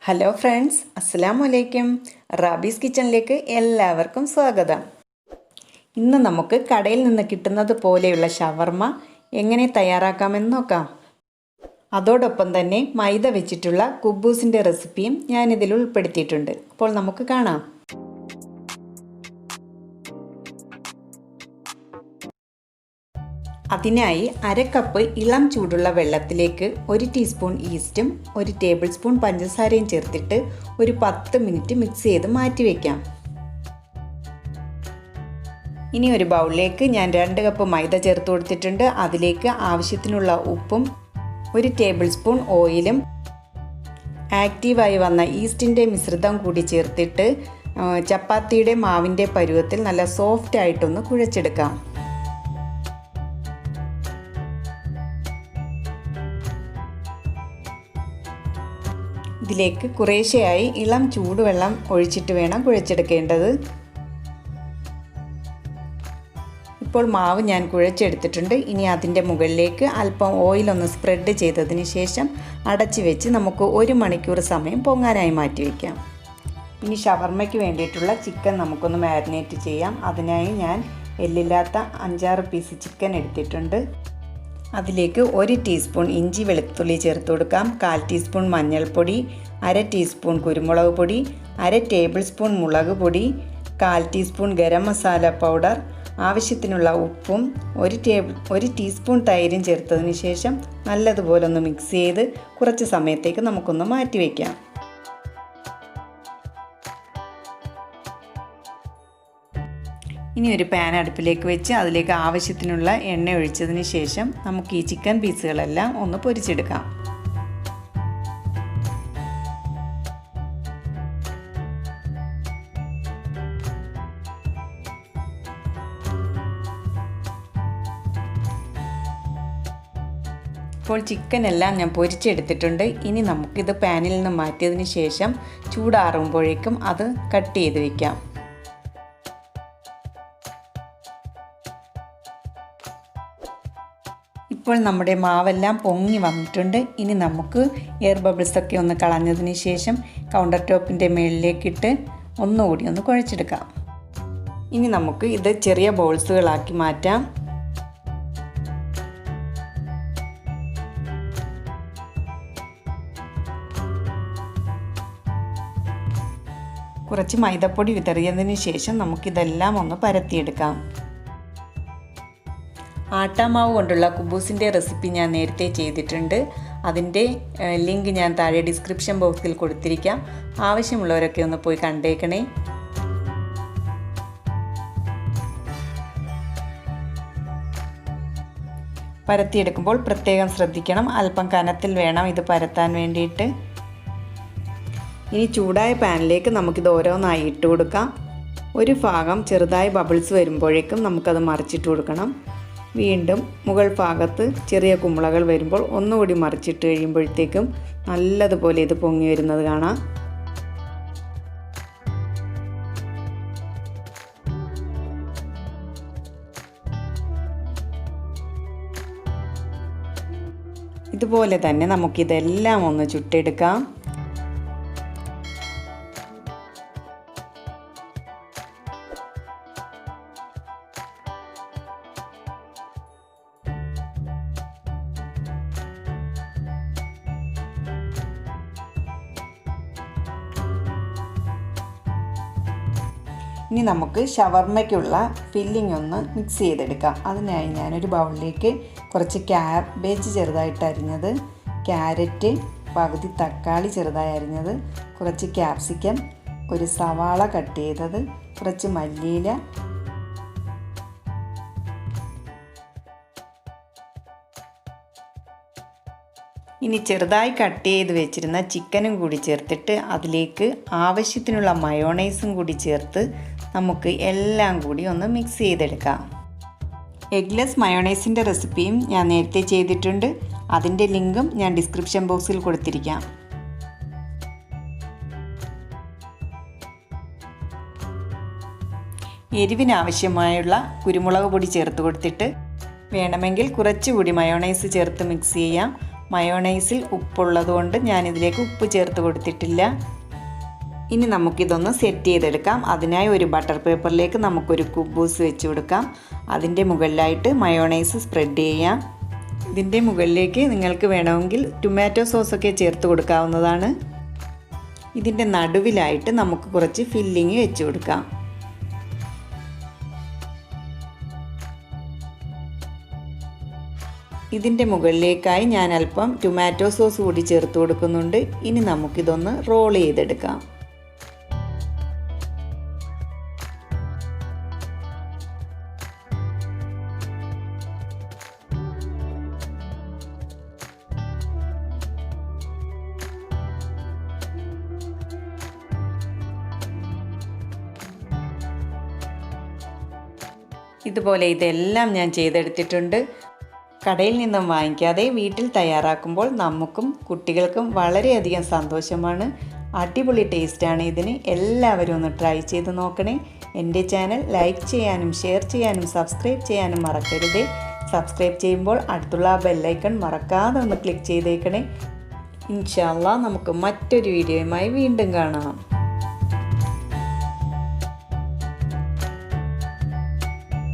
Hello friends, അസ്സലാമു അലൈക്കും. Rabies കിച്ചണിലേക്ക് എല്ലാവർക്കും സ്വാഗതം. ഇന്ന് നമുക്ക് കടയിൽ നിന്ന് കിട്ടുന്നത് പോലെയുള്ള ഷവർമ എങ്ങനെ തയ്യാറാക്കാമെന്ന് നോക്കാം. അതോടൊപ്പം തന്നെ മൈദ വെച്ചിട്ടുള്ള കുബൂസിൻ്റെ റെസിപ്പിയും ഞാനിതിൽ ഉൾപ്പെടുത്തിയിട്ടുണ്ട്. അപ്പോൾ നമുക്ക് കാണാം. അതിനായി 1/2 കപ്പ് ഇളം ചൂടുള്ള വെള്ളത്തിലേക്ക് 1 ടീസ്പൂൺ ഈസ്റ്റും 1 ടേബിൾ സ്പൂൺ പഞ്ചസാരയും ചേർത്തിട്ട് ഒരു 10 മിനിറ്റ് മിക്സ് ചെയ്ത് മാറ്റി വയ്ക്കാം. ഇനി ഒരു ബൗളിലേക്ക് ഞാൻ 2 കപ്പ് മൈദ ചേർത്ത് കൊടുത്തിട്ടുണ്ട്. അതിലേക്ക് ആവശ്യത്തിനുള്ള ഉപ്പും 1 ടേബിൾ സ്പൂൺ ഓയിലും ആക്റ്റീവായി വന്ന ഈസ്റ്റിൻ്റെ മിശ്രിതം കൂടി ചേർത്തിട്ട് ചപ്പാത്തിയുടെ മാവിൻ്റെ പരുവത്തിൽ നല്ല സോഫ്റ്റ് ആയിട്ടൊന്ന് കുഴച്ചെടുക്കാം. ഇതിലേക്ക് കുറേശ്ശെയായി ഇളം ചൂടുവെള്ളം ഒഴിച്ചിട്ട് വേണം കുഴച്ചെടുക്കേണ്ടത്. ഇപ്പോൾ മാവ് ഞാൻ കുഴച്ചെടുത്തിട്ടുണ്ട്. ഇനി അതിൻ്റെ മുകളിലേക്ക് അല്പം ഓയിലൊന്ന് സ്പ്രെഡ് ചെയ്തതിന് ശേഷം അടച്ച് വെച്ച് നമുക്ക് 1 മണിക്കൂർ സമയം പൊങ്ങാനായി മാറ്റി വയ്ക്കാം. ഇനി ഷവർമയ്ക്ക് വേണ്ടിയിട്ടുള്ള ചിക്കൻ നമുക്കൊന്ന് മാരിനേറ്റ് ചെയ്യാം. അതിനായി ഞാൻ എല്ലില്ലാത്ത 5-6 പീസ് ചിക്കൻ എടുത്തിട്ടുണ്ട്. അതിലേക്ക് 1 ടീസ്പൂൺ ഇഞ്ചി വെളുത്തുള്ളി ചേർത്ത് കൊടുക്കാം. 1/4 ടീസ്പൂൺ മഞ്ഞൾപ്പൊടി, 1/2 ടീസ്പൂൺ കുരുമുളക് പൊടി, 1/2 ടേബിൾ സ്പൂൺ മുളക് പൊടി, 1/4 ടീസ്പൂൺ ഗരം മസാല പൗഡർ, ആവശ്യത്തിനുള്ള ഉപ്പും 1 ടീസ്പൂൺ തൈരും ചേർത്തതിന് ശേഷം നല്ലതുപോലെ ഒന്ന് മിക്സ് ചെയ്ത് കുറച്ച് സമയത്തേക്ക് നമുക്കൊന്ന് മാറ്റി വയ്ക്കാം. ഇനി ഒരു പാൻ അടുപ്പിലേക്ക് വെച്ച് അതിലേക്ക് ആവശ്യത്തിനുള്ള എണ്ണ ഒഴിച്ചതിന് ശേഷം നമുക്ക് ഈ ചിക്കൻ പീസുകളെല്ലാം ഒന്ന് പൊരിച്ചെടുക്കാം. ഇപ്പോൾ ചിക്കൻ എല്ലാം ഞാൻ പൊരിച്ചെടുത്തിട്ടുണ്ട്. ഇനി നമുക്കിത് പാനിൽ നിന്ന് മാറ്റിയതിന് ശേഷം ചൂടാറുമ്പോഴേക്കും അത് കട്ട് ചെയ്ത് വയ്ക്കാം. ഇപ്പോൾ നമ്മുടെ മാവെല്ലാം പൊങ്ങി വന്നിട്ടുണ്ട്. ഇനി നമുക്ക് എയർ ബബിൾസൊക്കെ ഒന്ന് കളഞ്ഞതിന് ശേഷം കൗണ്ടർ ടോപ്പിൻ്റെ മുകളിലേക്കിട്ട് ഒന്നുകൂടി ഒന്ന് കുഴച്ചെടുക്കാം. ഇനി നമുക്ക് ഇത് ചെറിയ ബോൾസുകളാക്കി മാറ്റാം. കുറച്ച് മൈദപ്പൊടി വിതറിയതിന് ശേഷം നമുക്കിതെല്ലാം ഒന്ന് പരത്തിയെടുക്കാം. ആട്ടാമാവ് കൊണ്ടുള്ള കുബൂസിൻ്റെ റെസിപ്പി ഞാൻ നേരത്തെ ചെയ്തിട്ടുണ്ട്. അതിൻ്റെ ലിങ്ക് ഞാൻ താഴെ ഡിസ്ക്രിപ്ഷൻ ബോക്സിൽ കൊടുത്തിരിക്കാം. ആവശ്യമുള്ളവരൊക്കെ ഒന്ന് പോയി കണ്ടേക്കണേ. പരത്തിയെടുക്കുമ്പോൾ പ്രത്യേകം ശ്രദ്ധിക്കണം. അല്പം കനത്തിൽ വേണം ഇത് പരത്താൻ വേണ്ടിയിട്ട്. ഇനി ചൂടായ പാനിലേക്ക് നമുക്കിത് ഓരോന്നായി ഇട്ട് കൊടുക്കാം. ഒരു ഭാഗം ചെറുതായി ബബിൾസ് വരുമ്പോഴേക്കും നമുക്കത് മറിച്ചിട്ട് കൊടുക്കണം. വീണ്ടും മുകൾ ഭാഗത്ത് ചെറിയ കുമ്പളകൾ വരുമ്പോൾ ഒന്നുകൂടി മറിച്ചിട്ട് കഴിയുമ്പോഴത്തേക്കും നല്ലതുപോലെ ഇത് പൊങ്ങി വരുന്നത് കാണാം. ഇതുപോലെ തന്നെ നമുക്കിതെല്ലാം ഒന്ന് ചുട്ടെടുക്കാം. ഇനി നമുക്ക് ഷവർമയ്ക്കുള്ള ഫില്ലിംഗ് ഒന്ന് മിക്സ് ചെയ്തെടുക്കാം. അതിനായി ഞാനൊരു ബൗളിലേക്ക് കുറച്ച് ക്യാബേജ് ചെറുതായിട്ട് അരിഞ്ഞത്, ക്യാരറ്റ്, പകുതി തക്കാളി ചെറുതായി അരിഞ്ഞത്, കുറച്ച് ക്യാപ്സിക്കം, ഒരു സവാള കട്ട് ചെയ്തത്, കുറച്ച് മല്ലിയില, ഇനി ചെറുതായി കട്ട് ചെയ്ത് വെച്ചിരുന്ന ചിക്കനും കൂടി ചേർത്തിട്ട് അതിലേക്ക് ആവശ്യത്തിനുള്ള മയോണൈസും കൂടി ചേർത്ത് നമുക്ക് എല്ലാം കൂടി ഒന്ന് മിക്സ് ചെയ്തെടുക്കാം. എഗ്ലെസ് മയോണൈസിൻ്റെ റെസിപ്പിയും ഞാൻ നേരത്തെ ചെയ്തിട്ടുണ്ട്. അതിൻ്റെ ലിങ്കും ഞാൻ ഡിസ്ക്രിപ്ഷൻ ബോക്സിൽ കൊടുത്തിരിക്കാം. എരിവിനാവശ്യമായുള്ള കുരുമുളക് പൊടി ചേർത്ത് കൊടുത്തിട്ട് വേണമെങ്കിൽ കുറച്ചുകൂടി മയോണൈസ് ചേർത്ത് മിക്സ് ചെയ്യാം. മയോണൈസിൽ ഉപ്പുള്ളതുകൊണ്ട് ഞാനിതിലേക്ക് ഉപ്പ് ചേർത്ത് കൊടുത്തിട്ടില്ല. ഇനി നമുക്കിതൊന്ന് സെറ്റ് ചെയ്തെടുക്കാം. അതിനായി ഒരു ബട്ടർ പേപ്പറിലേക്ക് നമുക്കൊരു കുബൂസ് വെച്ച് കൊടുക്കാം. അതിൻ്റെ മുകളിലായിട്ട് മയോണൈസ് സ്പ്രെഡ് ചെയ്യാം. ഇതിൻ്റെ മുകളിലേക്ക് നിങ്ങൾക്ക് വേണമെങ്കിൽ ടൊമാറ്റോ സോസൊക്കെ ചേർത്ത് കൊടുക്കാവുന്നതാണ്. ഇതിൻ്റെ നടുവിലായിട്ട് നമുക്ക് കുറച്ച് ഫില്ലിങ് വെച്ച് കൊടുക്കാം. ഇതിൻ്റെ മുകളിലേക്കായി ഞാൻ അല്പം ടൊമാറ്റോ സോസ് കൂടി ചേർത്ത് കൊടുക്കുന്നുണ്ട്. ഇനി നമുക്കിതൊന്ന് റോൾ ചെയ്തെടുക്കാം. ഇതുപോലെ ഇതെല്ലാം ഞാൻ ചെയ്തെടുത്തിട്ടുണ്ട്. കടയിൽ നിന്നും വാങ്ങിക്കാതെ വീട്ടിൽ തയ്യാറാക്കുമ്പോൾ നമുക്കും കുട്ടികൾക്കും വളരെയധികം സന്തോഷമാണ്. അടിപൊളി ടേസ്റ്റാണ് ഇതിന്. എല്ലാവരും ഒന്ന് ട്രൈ ചെയ്ത് നോക്കണേ. എൻ്റെ ചാനൽ ലൈക്ക് ചെയ്യാനും ഷെയർ ചെയ്യാനും സബ്സ്ക്രൈബ് ചെയ്യാനും മറക്കരുതേ. സബ്സ്ക്രൈബ് ചെയ്യുമ്പോൾ അടുത്തുള്ള ബെല്ലൈക്കൺ മറക്കാതെ ഒന്ന് ക്ലിക്ക് ചെയ്തേക്കണേ. ഇൻഷാ അല്ലാഹ് നമുക്ക് മറ്റൊരു വീഡിയോയുമായി വീണ്ടും കാണാം.